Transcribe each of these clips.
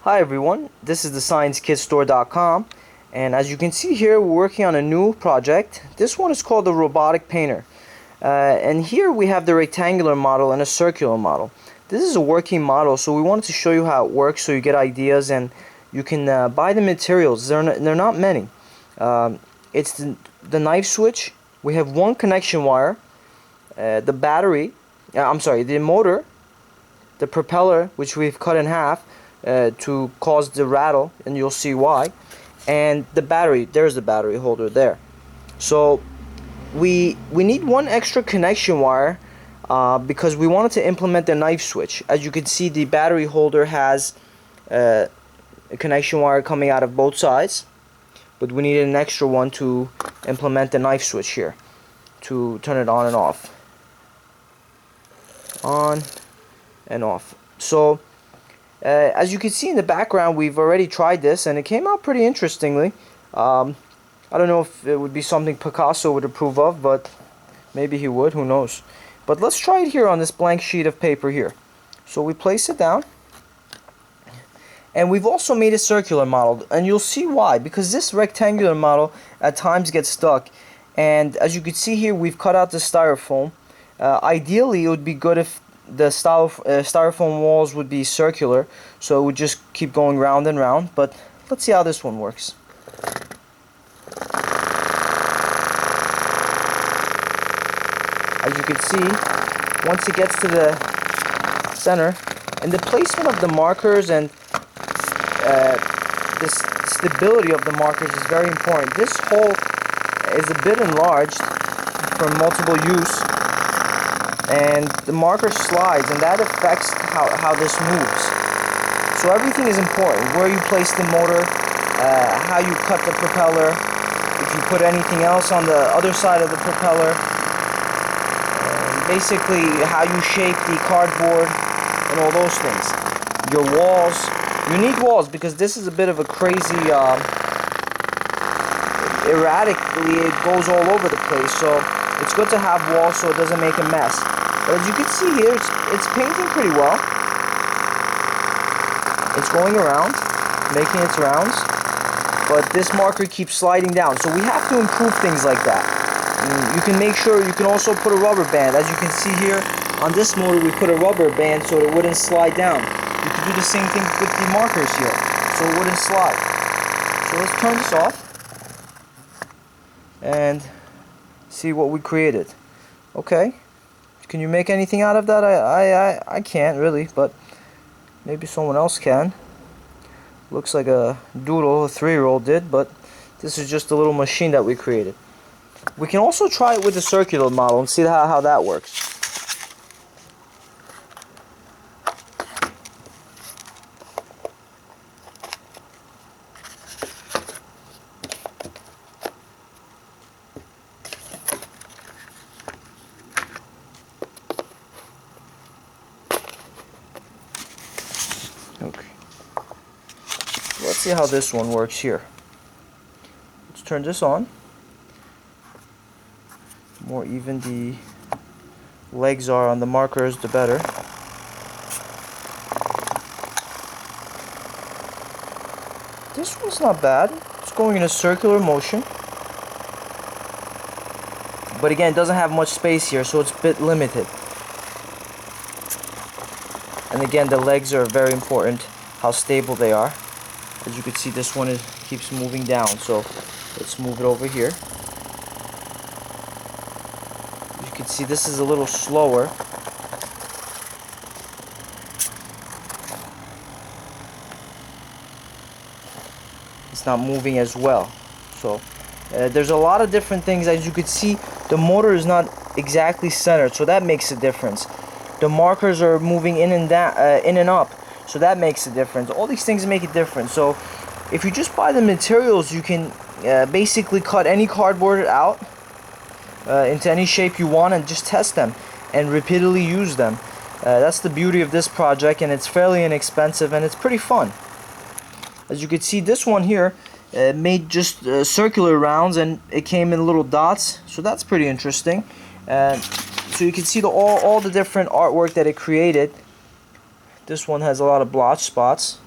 Hi everyone, this is the ScienceKidStore.com, and as you can see here we're working on a new project. This one is called the Robotic Painter, and here we have the rectangular model and a circular model. This is a working model, so we wanted to show you how it works so you get ideas and you can buy the materials. They're not many. It's the knife switch. We have one connection wire, the battery, the motor, the propeller, which we've cut in half to cause the rattle, and you'll see why, and the battery. There's the battery holder there. So we need one extra connection wire because we wanted to implement the knife switch. As you can see, the battery holder has a connection wire coming out of both sides, but we needed an extra one to implement the knife switch here to turn it on and off. On and off. So as you can see in the background, we've already tried this and it came out pretty interestingly. I don't know if it would be something Picasso would approve of, but maybe he would, who knows. But let's try it here on this blank sheet of paper here. So we place it down, and we've also made a circular model, and you'll see why, because this rectangular model at times gets stuck. And as you can see here, we've cut out the styrofoam. Ideally it would be good if the styrofoam walls would be circular, so it would just keep going round and round. But let's see how this one works. As you can see, once it gets to the center, and the placement of the markers and the stability of the markers is very important. This hole is a bit enlarged from multiple use, and the marker slides, and that affects how this moves. So everything is important. Where you place the motor, how you cut the propeller, if you put anything else on the other side of the propeller, basically how you shape the cardboard and all those things. Your walls, you need walls because this is a bit of a crazy, erratically it goes all over the place, so it's good to have walls so it doesn't make a mess. But as you can see here, it's painting pretty well. It's going around, making its rounds, but this marker keeps sliding down, so we have to improve things like that. And you can make sure, you can also put a rubber band. As you can see here, on this motor we put a rubber band so it wouldn't slide down. You can do the same thing with the markers here, so it wouldn't slide. So let's turn this off and see what we created. Okay. Can you make anything out of that? I can't really, but maybe someone else can. Looks like a doodle a 3-year-old did, but this is just a little machine that we created. We can also try it with the circular model and see how that works. Okay. Let's see how this one works here. Let's turn this on. The more even the legs are on the markers, the better. This one's not bad. It's going in a circular motion. But again, it doesn't have much space here, so it's a bit limited. And again, the legs are very important, how stable they are. As you can see, this one keeps moving down, so let's move it over here. You can see this is a little slower. It's not moving as well. So there's a lot of different things. As you can see, the motor is not exactly centered, so that makes a difference. The markers are moving in and down, in and up, so that makes a difference. All these things make a difference. So if you just buy the materials, you can basically cut any cardboard out into any shape you want and just test them and repeatedly use them. That's the beauty of this project, and it's fairly inexpensive and it's pretty fun. As you can see, this one here made just circular rounds, and it came in little dots, so that's pretty interesting. So you can see all the different artwork that it created. This one has a lot of blotch spots.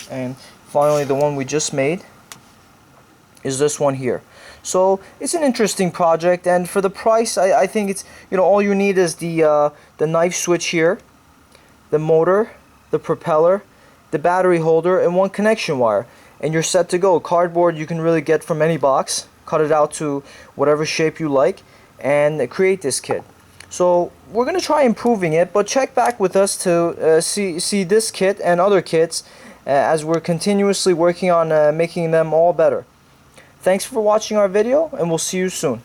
And finally, the one we just made is this one here. So it's an interesting project, and for the price, I think it's, you know, all you need is the knife switch here, the motor, the propeller, the battery holder, and one connection wire, and you're set to go. Cardboard you can really get from any box. Cut it out to whatever shape you like and create this kit. So we're gonna try improving it, but check back with us to see this kit and other kits as we're continuously working on making them all better. Thanks for watching our video, and we'll see you soon.